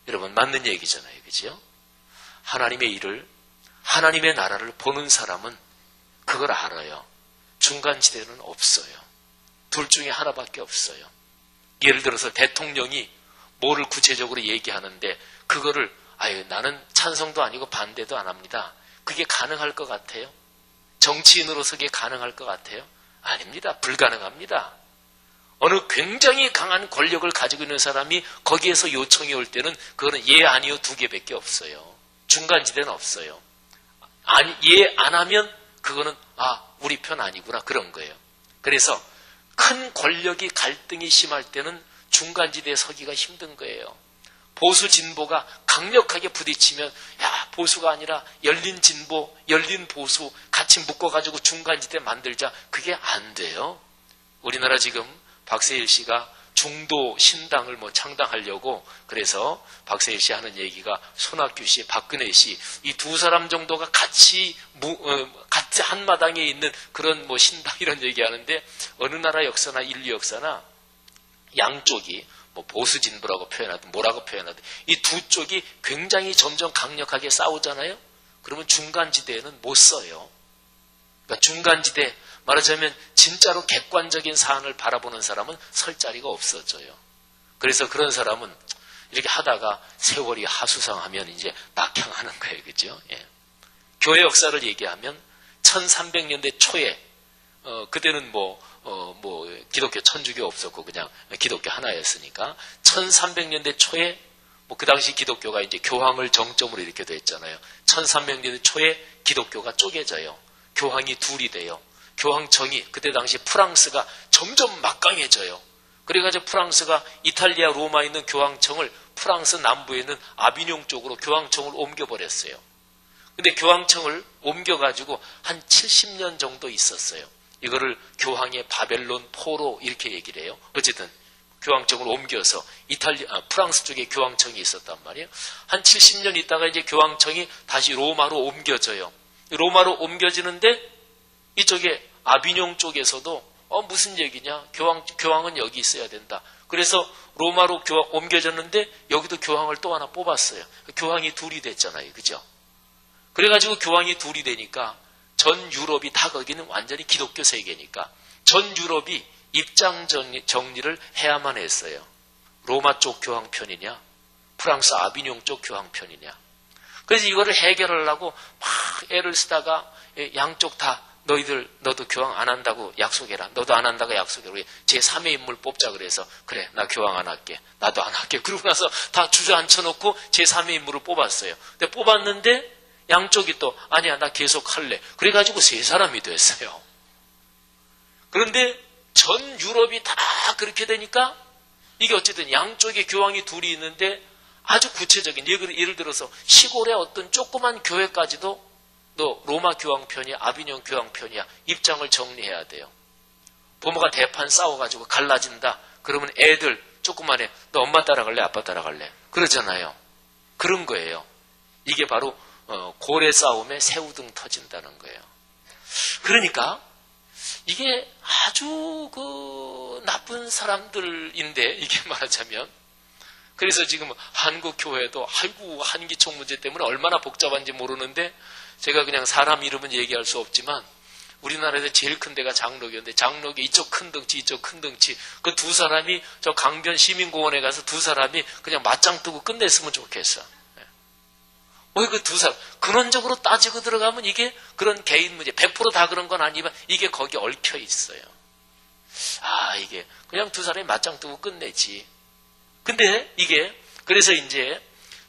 여러분, 맞는 얘기잖아요. 그죠? 하나님의 일을, 하나님의 나라를 보는 사람은 그걸 알아요. 중간지대는 없어요. 둘 중에 하나밖에 없어요. 예를 들어서 대통령이 뭐를 구체적으로 얘기하는데 그거를 나는 찬성도 아니고 반대도 안 합니다. 그게 가능할 것 같아요? 정치인으로서 그게 가능할 것 같아요? 아닙니다. 불가능합니다. 어느 굉장히 강한 권력을 가지고 있는 사람이 거기에서 요청이 올 때는 그거는 예 아니요 두 개밖에 없어요. 중간지대는 없어요. 아니, 예 안 하면 그거는 우리 편 아니구나 그런 거예요. 그래서 큰 권력이 갈등이 심할 때는 중간지대에 서기가 힘든 거예요. 보수 진보가 강력하게 부딪히면 보수가 아니라 열린 진보, 열린 보수 같이 묶어가지고 중간지대 만들자. 그게 안 돼요. 우리나라 지금 박세일 씨가 중도 신당을 창당하려고 그래서 박세일 씨 하는 얘기가 손학규 씨, 박근혜 씨 이 두 사람 정도가 같이 한마당에 있는 그런 신당 이런 얘기하는데 어느 나라 역사나 인류 역사나 양쪽이 보수 진보라고 표현하든 뭐라고 표현하든 이 두 쪽이 굉장히 점점 강력하게 싸우잖아요. 그러면 중간지대에는 못 써요. 그러니까 중간지대 말하자면 진짜로 객관적인 사안을 바라보는 사람은 설 자리가 없어져요. 그래서 그런 사람은 이렇게 하다가 세월이 하수상하면 이제 낙향하는 거예요. 그죠? 예. 교회 역사를 얘기하면 1300년대 초에 그때는 기독교 천주교 없었고 그냥 기독교 하나였으니까 1300년대 초에 그 당시 기독교가 이제 교황을 정점으로 이렇게 됐잖아요. 1300년대 초에 기독교가 쪼개져요. 교황이 둘이 돼요. 교황청이 그때 당시 프랑스가 점점 막강해져요. 그래가지고 프랑스가 이탈리아 로마에 있는 교황청을 프랑스 남부에 있는 아비뇽 쪽으로 교황청을 옮겨버렸어요. 근데 교황청을 옮겨가지고 한 70년 정도 있었어요. 이거를 교황의 바벨론 포로 이렇게 얘기를 해요. 어쨌든 교황청을 옮겨서 프랑스 쪽에 교황청이 있었단 말이에요. 한 70년 있다가 이제 교황청이 다시 로마로 옮겨져요. 로마로 옮겨지는데 이쪽에 아비뇽 쪽에서도 무슨 얘기냐? 교황은 여기 있어야 된다. 그래서 로마로 옮겨졌는데 여기도 교황을 또 하나 뽑았어요. 교황이 둘이 됐잖아요. 그죠? 그래가지고 교황이 둘이 되니까 전 유럽이 다 거기는 완전히 기독교 세계니까 전 유럽이 입장 정리를 해야만 했어요. 로마 쪽 교황 편이냐? 프랑스 아비뇽 쪽 교황 편이냐? 그래서 이거를 해결하려고 막 애를 쓰다가 양쪽 다 너도 교황 안 한다고 약속해라. 너도 안 한다고 약속해라. 제3의 인물 뽑자 그래서 그래 나 교황 안 할게. 나도 안 할게. 그러고 나서 다 주저앉혀놓고 제3의 인물을 뽑았어요. 근데 뽑았는데 양쪽이 또 아니야 나 계속 할래. 그래가지고 세 사람이 됐어요. 그런데 전 유럽이 다 그렇게 되니까 이게 어쨌든 양쪽에 교황이 둘이 있는데 아주 구체적인 예를 들어서 시골의 어떤 조그만 교회까지도 너 로마 교황 편이야 아비뇽 교황 편이야 입장을 정리해야 돼요. 부모가 대판 싸워가지고 갈라진다. 그러면 애들 조그만 애 너 엄마 따라갈래 아빠 따라갈래 그러잖아요. 그런 거예요. 이게 바로 고래 싸움에 새우등 터진다는 거예요. 그러니까 이게 아주 나쁜 사람들인데 이게 말하자면 그래서 지금 한국 교회도 한기총 문제 때문에 얼마나 복잡한지 모르는데 제가 그냥 사람 이름은 얘기할 수 없지만 우리나라에서 제일 큰 데가 장로교인데 장로교 이쪽 큰 덩치 이쪽 큰 덩치 그 두 사람이 저 강변 시민공원에 가서 두 사람이 그냥 맞짱 뜨고 끝냈으면 좋겠어. 그 두 사람 근원적으로 따지고 들어가면 이게 그런 개인 문제 100% 다 그런 건 아니지만 이게 거기 얽혀 있어요. 이게 그냥 두 사람이 맞짱 뜨고 끝내지. 근데 이게 그래서 이제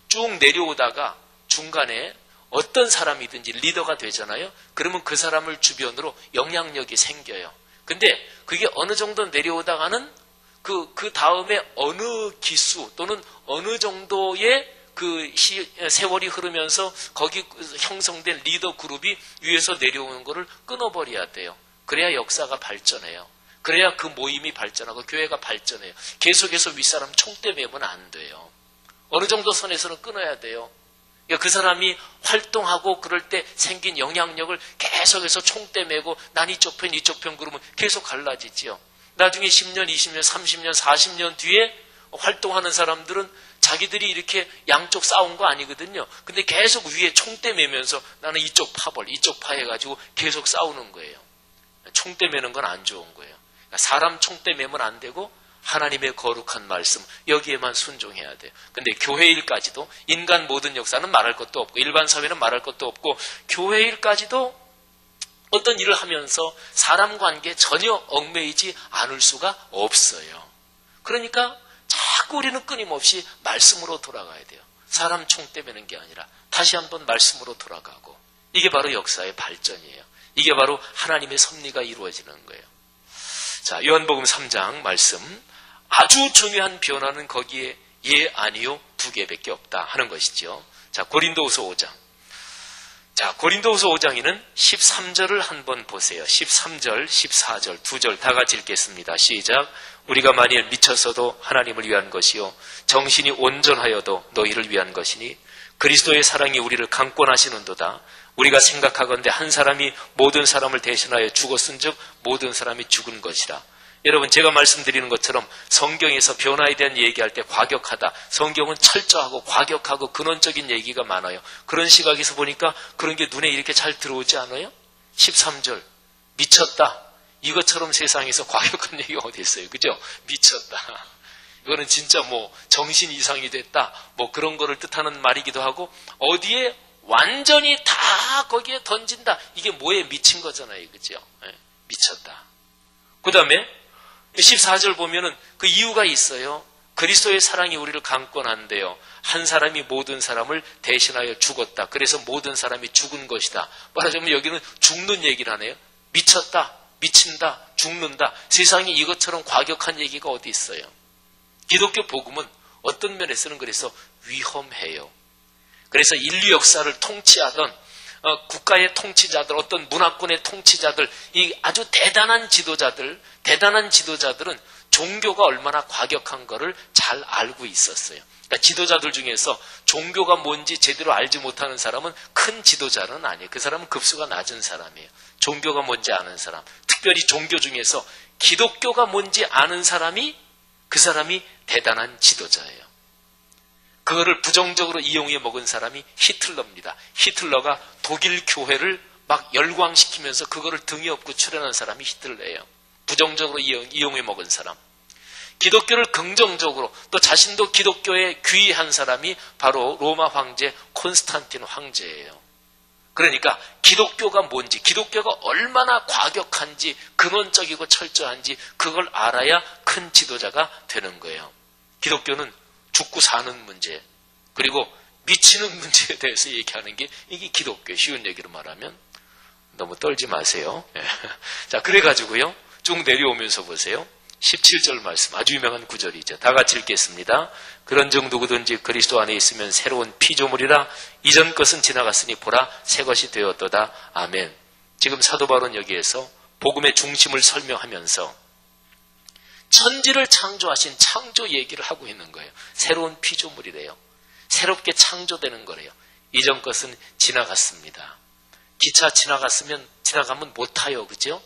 쭉 내려오다가 중간에 어떤 사람이든지 리더가 되잖아요. 그러면 그 사람을 주변으로 영향력이 생겨요. 근데 그게 어느 정도 내려오다가는 그 다음에 어느 기수 또는 어느 정도의 세월이 흐르면서 거기 형성된 리더 그룹이 위에서 내려오는 거를 끊어버려야 돼요. 그래야 역사가 발전해요. 그래야 그 모임이 발전하고 교회가 발전해요. 계속해서 윗사람 총대 매면 안 돼요. 어느 정도 선에서는 끊어야 돼요. 그러니까 그 사람이 활동하고 그럴 때 생긴 영향력을 계속해서 총대 매고 난 이쪽 편 그러면 계속 갈라지지요. 나중에 10년, 20년, 30년, 40년 뒤에 활동하는 사람들은 자기들이 이렇게 양쪽 싸운 거 아니거든요. 근데 계속 위에 총대 매면서 나는 이쪽 파벌, 이쪽 파해가지고 계속 싸우는 거예요. 총대 매는 건 안 좋은 거예요. 그러니까 사람 총대 매면 안 되고 하나님의 거룩한 말씀 여기에만 순종해야 돼요. 근데 교회 일까지도 인간 모든 역사는 말할 것도 없고 일반 사회는 말할 것도 없고 교회 일까지도 어떤 일을 하면서 사람 관계에 전혀 얽매이지 않을 수가 없어요. 그러니까 자꾸 우리는 끊임없이 말씀으로 돌아가야 돼요. 사람 총대 매는 게 아니라 다시 한번 말씀으로 돌아가고 이게 바로 역사의 발전이에요. 이게 바로 하나님의 섭리가 이루어지는 거예요. 자, 요한복음 3장 말씀 아주 중요한 변화는 거기에 예 아니요 두 개밖에 없다 하는 것이죠. 자, 고린도후서 5장. 자, 고린도후서 5장에는 13절을 한번 보세요. 13절, 14절 두 절 다 같이 읽겠습니다. 시작. 우리가 만일 미쳤어도 하나님을 위한 것이요 정신이 온전하여도 너희를 위한 것이니 그리스도의 사랑이 우리를 강권하시는도다. 우리가 생각하건대 한 사람이 모든 사람을 대신하여 죽었은즉 모든 사람이 죽은 것이라. 여러분, 제가 말씀드리는 것처럼 성경에서 변화에 대한 얘기할 때 과격하다. 성경은 철저하고 과격하고 근원적인 얘기가 많아요. 그런 시각에서 보니까 그런 게 눈에 이렇게 잘 들어오지 않아요? 13절 미쳤다. 이것처럼 세상에서 과격한 얘기가 어디 있어요? 그죠? 미쳤다. 이거는 진짜 정신 이상이 됐다. 그런 거를 뜻하는 말이기도 하고 어디에 완전히 다 거기에 던진다. 이게 뭐에 미친 거잖아요. 그죠? 네, 미쳤다. 그 다음에 14절 보면은 그 이유가 있어요. 그리스도의 사랑이 우리를 강권한대요. 한 사람이 모든 사람을 대신하여 죽었다. 그래서 모든 사람이 죽은 것이다. 말하자면 여기는 죽는 얘기를 하네요. 미쳤다, 미친다, 죽는다. 세상에 이것처럼 과격한 얘기가 어디 있어요? 기독교 복음은 어떤 면에서는 그래서 위험해요. 그래서 인류 역사를 통치하던 국가의 통치자들, 어떤 문화권의 통치자들, 이 아주 대단한 지도자들은 종교가 얼마나 과격한 거를 잘 알고 있었어요. 그러니까 지도자들 중에서 종교가 뭔지 제대로 알지 못하는 사람은 큰 지도자는 아니에요. 그 사람은 급수가 낮은 사람이에요. 종교가 뭔지 아는 사람, 특별히 종교 중에서 기독교가 뭔지 아는 사람이 그 사람이 대단한 지도자예요. 그거를 부정적으로 이용해 먹은 사람이 히틀러입니다. 히틀러가 독일 교회를 막 열광시키면서 그거를 등에 업고 출연한 사람이 히틀러예요. 부정적으로 이용해 먹은 사람. 기독교를 긍정적으로 또 자신도 기독교에 귀의한 사람이 바로 로마 황제 콘스탄틴 황제예요. 그러니까 기독교가 뭔지, 기독교가 얼마나 과격한지, 근원적이고 철저한지 그걸 알아야 큰 지도자가 되는 거예요. 기독교는 죽고 사는 문제, 그리고 미치는 문제에 대해서 얘기하는 게 이게 기독교의 쉬운 얘기로 말하면 너무 떨지 마세요. 자, 그래가지고요. 쭉 내려오면서 보세요. 17절 말씀, 아주 유명한 구절이죠. 다 같이 읽겠습니다. 그런즉 누구든지 그리스도 안에 있으면 새로운 피조물이라 이전 것은 지나갔으니 보라 새 것이 되었도다. 아멘. 지금 사도 바울은 여기에서 복음의 중심을 설명하면서 천지를 창조하신 창조 얘기를 하고 있는 거예요. 새로운 피조물이래요. 새롭게 창조되는 거래요. 이전 것은 지나갔습니다. 기차 지나가면 못 타요. 그죠?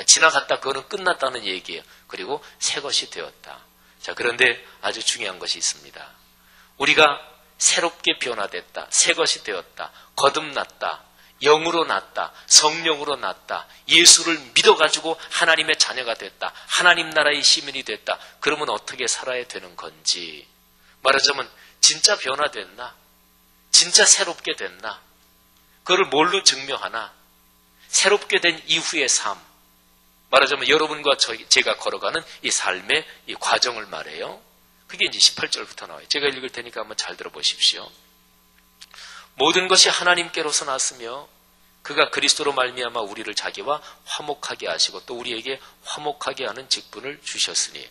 지나갔다 그거는 끝났다는 얘기예요. 그리고 새 것이 되었다. 자, 그런데 아주 중요한 것이 있습니다. 우리가 새롭게 변화됐다. 새 것이 되었다. 거듭났다. 영으로 났다. 성령으로 났다. 예수를 믿어가지고 하나님의 자녀가 됐다. 하나님 나라의 시민이 됐다. 그러면 어떻게 살아야 되는 건지. 말하자면 진짜 변화됐나? 진짜 새롭게 됐나? 그걸 뭘로 증명하나? 새롭게 된 이후의 삶. 말하자면 여러분과 제가 걸어가는 이 삶의 이 과정을 말해요. 그게 이제 18절부터 나와요. 제가 읽을 테니까 한번 잘 들어보십시오. 모든 것이 하나님께로서 났으며 그가 그리스도로 말미암아 우리를 자기와 화목하게 하시고 또 우리에게 화목하게 하는 직분을 주셨으니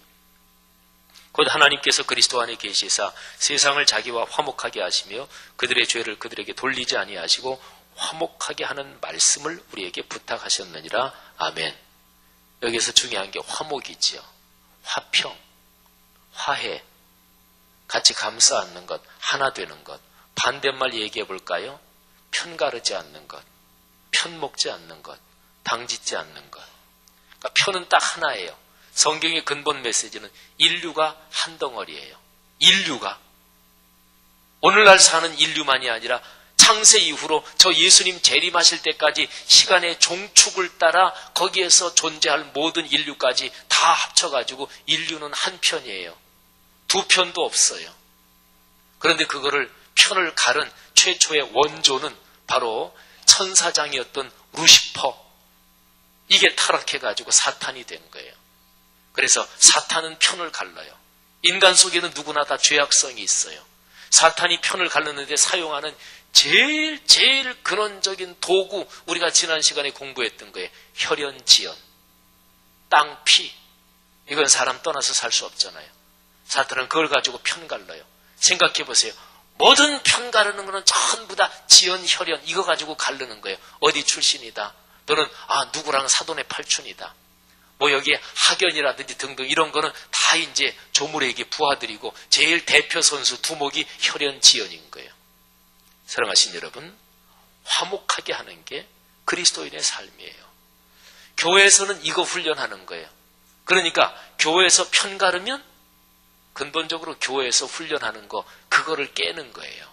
곧 하나님께서 그리스도 안에 계시사 세상을 자기와 화목하게 하시며 그들의 죄를 그들에게 돌리지 아니하시고 화목하게 하는 말씀을 우리에게 부탁하셨느니라. 아멘. 여기서 중요한 게 화목이지요. 화평, 화해, 같이 감싸 안는 것, 하나 되는 것. 반대말 얘기해 볼까요? 편가르지 않는 것, 편먹지 않는 것, 당짓지 않는 것. 그러니까 편은 딱 하나예요. 성경의 근본 메시지는 인류가 한 덩어리예요. 인류가. 오늘날 사는 인류만이 아니라 창세 이후로 저 예수님 재림하실 때까지 시간의 종축을 따라 거기에서 존재할 모든 인류까지 다 합쳐가지고 인류는 한 편이에요. 두 편도 없어요. 그런데 그거를 편을 가른 최초의 원조는 바로 천사장이었던 루시퍼. 이게 타락해가지고 사탄이 된 거예요. 그래서 사탄은 편을 갈라요. 인간 속에는 누구나 다 죄악성이 있어요. 사탄이 편을 갈르는데 사용하는 제일 근원적인 도구, 우리가 지난 시간에 공부했던 거예요. 혈연지연, 땅, 피. 이건 사람 떠나서 살 수 없잖아요. 사탄은 그걸 가지고 편 갈라요. 생각해 보세요. 모든 편 가르는 거는 전부 다 지연, 혈연 이거 가지고 가르는 거예요. 어디 출신이다. 또는 누구랑 사돈의 팔춘이다. 뭐 여기에 학연이라든지 등등 이런 거는 다 이제 조물에게 부하들이고 제일 대표 선수 두목이 혈연지연인 거예요. 사랑하신 여러분, 화목하게 하는 게 그리스도인의 삶이에요. 교회에서는 이거 훈련하는 거예요. 그러니까 교회에서 편 가르면 근본적으로 교회에서 훈련하는 거 그거를 깨는 거예요.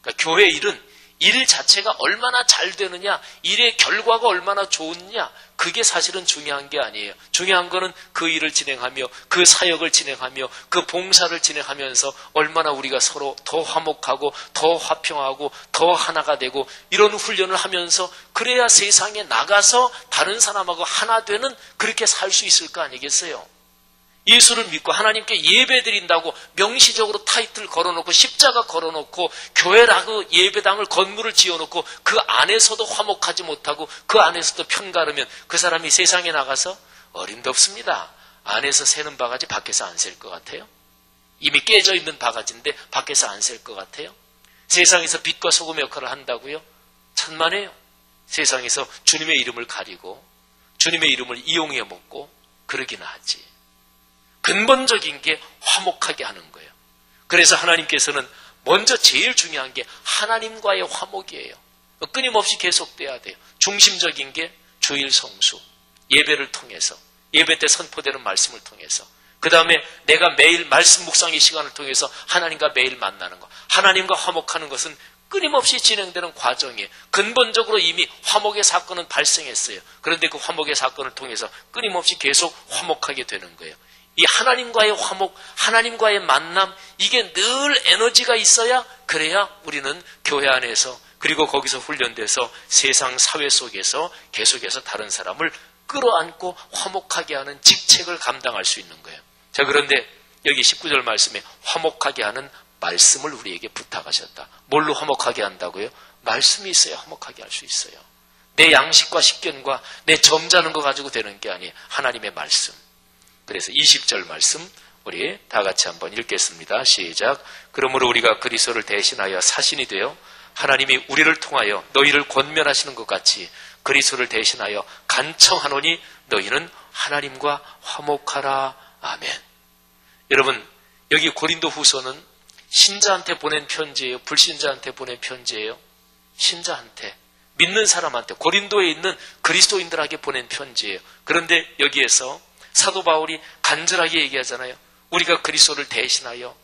그러니까 교회 일은 일 자체가 얼마나 잘 되느냐, 일의 결과가 얼마나 좋느냐, 그게 사실은 중요한 게 아니에요. 중요한 거는 그 일을 진행하며 그 사역을 진행하며 그 봉사를 진행하면서 얼마나 우리가 서로 더 화목하고 더 화평하고 더 하나가 되고 이런 훈련을 하면서 그래야 세상에 나가서 다른 사람하고 하나 되는 그렇게 살 수 있을 거 아니겠어요? 예수를 믿고 하나님께 예배드린다고 명시적으로 타이틀 걸어놓고 십자가 걸어놓고 교회라고 예배당을 건물을 지어놓고 그 안에서도 화목하지 못하고 그 안에서도 편가르면 그 사람이 세상에 나가서 어림도 없습니다. 안에서 새는 바가지 밖에서 안 셀 것 같아요? 이미 깨져 있는 바가지인데 밖에서 안 셀 것 같아요? 세상에서 빛과 소금 역할을 한다고요? 천만에요. 세상에서 주님의 이름을 가리고 주님의 이름을 이용해 먹고 그러기는 하지. 근본적인 게 화목하게 하는 거예요. 그래서 하나님께서는 먼저 제일 중요한 게 하나님과의 화목이에요. 끊임없이 계속돼야 돼요. 중심적인 게 주일 성수, 예배를 통해서, 예배 때 선포되는 말씀을 통해서, 그 다음에 내가 매일 말씀 묵상의 시간을 통해서 하나님과 매일 만나는 거. 하나님과 화목하는 것은 끊임없이 진행되는 과정이에요. 근본적으로 이미 화목의 사건은 발생했어요. 그런데 그 화목의 사건을 통해서 끊임없이 계속 화목하게 되는 거예요. 이 하나님과의 화목, 하나님과의 만남, 이게 늘 에너지가 있어야 그래야 우리는 교회 안에서 그리고 거기서 훈련돼서 세상 사회 속에서 계속해서 다른 사람을 끌어안고 화목하게 하는 직책을 감당할 수 있는 거예요. 자, 그런데 여기 19절 말씀에 화목하게 하는 말씀을 우리에게 부탁하셨다. 뭘로 화목하게 한다고요? 말씀이 있어야 화목하게 할 수 있어요. 내 양식과 식견과 내 점잖은 거 가지고 되는 게 아니에요. 하나님의 말씀. 그래서 20절 말씀 우리 다 같이 한번 읽겠습니다. 시작. 그러므로 우리가 그리스도를 대신하여 사신이 되어 하나님이 우리를 통하여 너희를 권면하시는 것 같이 그리스도를 대신하여 간청하노니 너희는 하나님과 화목하라. 아멘. 여러분, 여기 고린도 후서는 신자한테 보낸 편지예요? 불신자한테 보낸 편지예요? 신자한테, 믿는 사람한테, 고린도에 있는 그리스도인들에게 보낸 편지예요. 그런데 여기에서 사도 바울이 간절하게 얘기하잖아요. 우리가 그리스도를 대신하여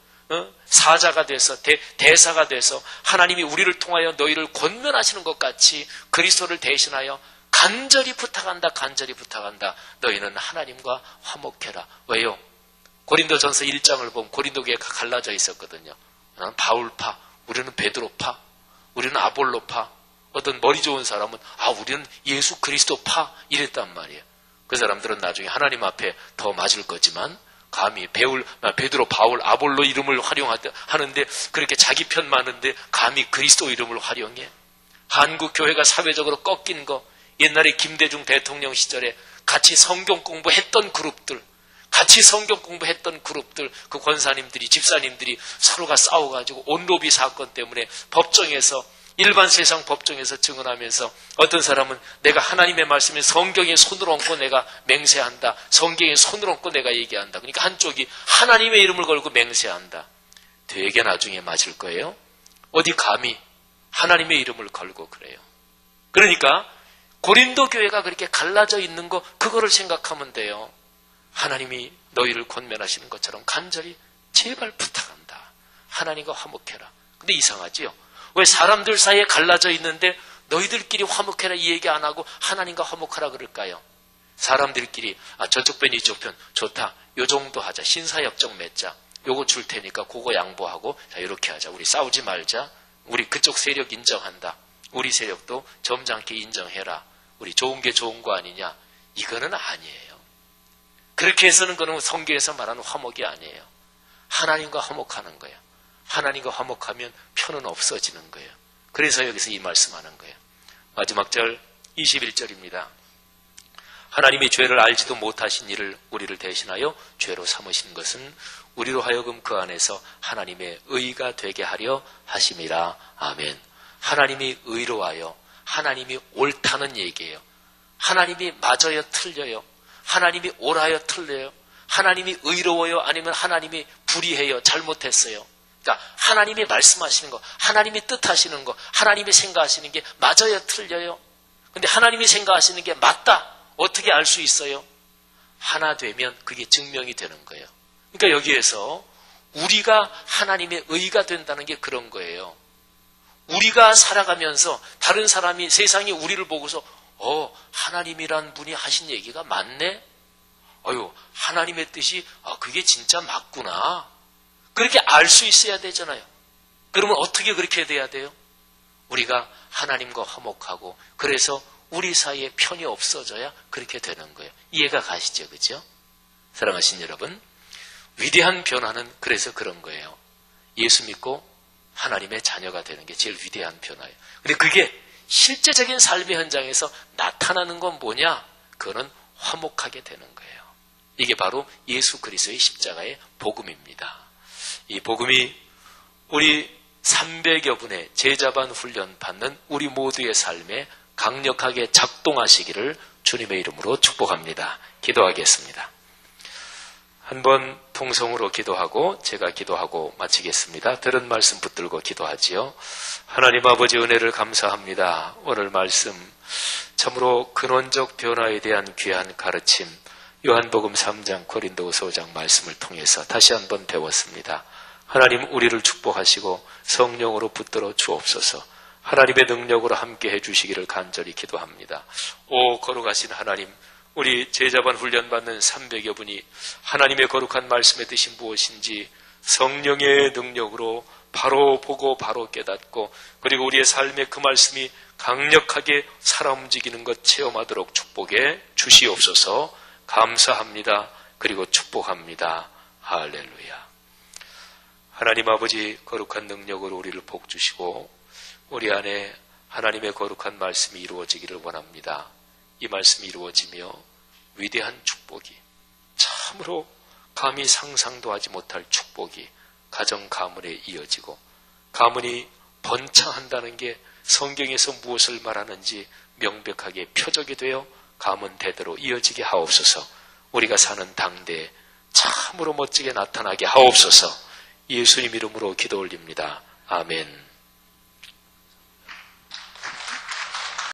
사자가 돼서 대사가 돼서 하나님이 우리를 통하여 너희를 권면하시는 것 같이 그리스도를 대신하여 간절히 부탁한다. 간절히 부탁한다. 너희는 하나님과 화목해라. 왜요? 고린도전서 1장을 보면 고린도 교회가 갈라져 있었거든요. 나는 바울파, 우리는 베드로파, 우리는 아볼로파, 어떤 머리 좋은 사람은 우리는 예수 그리스도파 이랬단 말이에요. 그 사람들은 나중에 하나님 앞에 더 맞을 거지만 감히 베드로, 바울, 아볼로 이름을 활용하는데 그렇게 자기 편 많은데 감히 그리스도 이름을 활용해? 한국 교회가 사회적으로 꺾인 거, 옛날에 김대중 대통령 시절에 같이 성경 공부했던 그룹들, 그 권사님들이, 집사님들이 서로가 싸워가지고 온로비 사건 때문에 법정에서, 일반 세상 법정에서 증언하면서 어떤 사람은 내가 하나님의 말씀에 성경에 손을 얹고 내가 맹세한다. 성경에 손을 얹고 내가 얘기한다. 그러니까 한쪽이 하나님의 이름을 걸고 맹세한다. 되게 나중에 맞을 거예요. 어디 감히 하나님의 이름을 걸고 그래요. 그러니까 고린도 교회가 그렇게 갈라져 있는 거, 그거를 생각하면 돼요. 하나님이 너희를 권면하시는 것처럼 간절히 제발 부탁한다. 하나님과 화목해라. 근데 이상하지요? 왜 사람들 사이에 갈라져 있는데 너희들끼리 화목해라 이 얘기 안 하고 하나님과 화목하라 그럴까요? 사람들끼리 저쪽 편 이쪽 편 좋다. 요 정도 하자. 신사역정 맺자. 요거 줄 테니까 그거 양보하고 자 이렇게 하자. 우리 싸우지 말자. 우리 그쪽 세력 인정한다. 우리 세력도 점잖게 인정해라. 우리 좋은 게 좋은 거 아니냐. 이거는 아니에요. 그렇게 해서는 그는 성경에서 말하는 화목이 아니에요. 하나님과 화목하는 거예요. 하나님과 화목하면 편은 없어지는 거예요. 그래서 여기서 이 말씀하는 거예요. 마지막 절 21절입니다. 하나님이 죄를 알지도 못하신 이를 우리를 대신하여 죄로 삼으신 것은 우리로 하여금 그 안에서 하나님의 의가 되게 하려 하심이라. 아멘. 하나님이 의로하여 하나님이 옳다는 얘기예요. 하나님이 맞아요 틀려요. 하나님이 옳아요 틀려요. 하나님이 의로워요 아니면 하나님이 불의해요 잘못했어요. 그러니까 하나님이 말씀하시는 거, 하나님이 뜻하시는 거, 하나님이 생각하시는 게 맞아요 틀려요. 근데 하나님이 생각하시는 게 맞다. 어떻게 알 수 있어요? 하나 되면 그게 증명이 되는 거예요. 그러니까 여기에서 우리가 하나님의 의가 된다는 게 그런 거예요. 우리가 살아가면서 다른 사람이, 세상이 우리를 보고서 하나님이란 분이 하신 얘기가 맞네? 하나님의 뜻이 그게 진짜 맞구나. 그렇게 알 수 있어야 되잖아요. 그러면 어떻게 그렇게 돼야 돼요? 우리가 하나님과 화목하고 그래서 우리 사이에 편이 없어져야 그렇게 되는 거예요. 이해가 가시죠? 그죠? 사랑하신 여러분, 위대한 변화는 그래서 그런 거예요. 예수 믿고 하나님의 자녀가 되는 게 제일 위대한 변화예요. 근데 그게 실제적인 삶의 현장에서 나타나는 건 뭐냐? 그거는 화목하게 되는 거예요. 이게 바로 예수 그리스도의 십자가의 복음입니다. 이 복음이 우리 300여 분의 제자반 훈련 받는 우리 모두의 삶에 강력하게 작동하시기를 주님의 이름으로 축복합니다. 기도하겠습니다. 한번 통성으로 기도하고 제가 기도하고 마치겠습니다. 들은 말씀 붙들고 기도하지요. 하나님 아버지 은혜를 감사합니다. 오늘 말씀 참으로 근원적 변화에 대한 귀한 가르침 요한복음 3장 고린도후서 5장 말씀을 통해서 다시 한번 배웠습니다. 하나님 우리를 축복하시고 성령으로 붙들어 주옵소서. 하나님의 능력으로 함께 해주시기를 간절히 기도합니다. 오 거룩하신 하나님, 우리 제자반 훈련받는 300여 분이 하나님의 거룩한 말씀의 뜻이 무엇인지 성령의 능력으로 바로 보고 바로 깨닫고 그리고 우리의 삶에 그 말씀이 강력하게 살아 움직이는 것 체험하도록 축복해 주시옵소서. 감사합니다. 그리고 축복합니다. 할렐루야. 하나님 아버지 거룩한 능력으로 우리를 복주시고 우리 안에 하나님의 거룩한 말씀이 이루어지기를 원합니다. 이 말씀이 이루어지며 위대한 축복이 참으로 감히 상상도 하지 못할 축복이 가정 가문에 이어지고 가문이 번창한다는 게 성경에서 무엇을 말하는지 명백하게 표적이 되어 가문 대대로 이어지게 하옵소서. 우리가 사는 당대에 참으로 멋지게 나타나게 하옵소서. 예수님 이름으로 기도 올립니다. 아멘.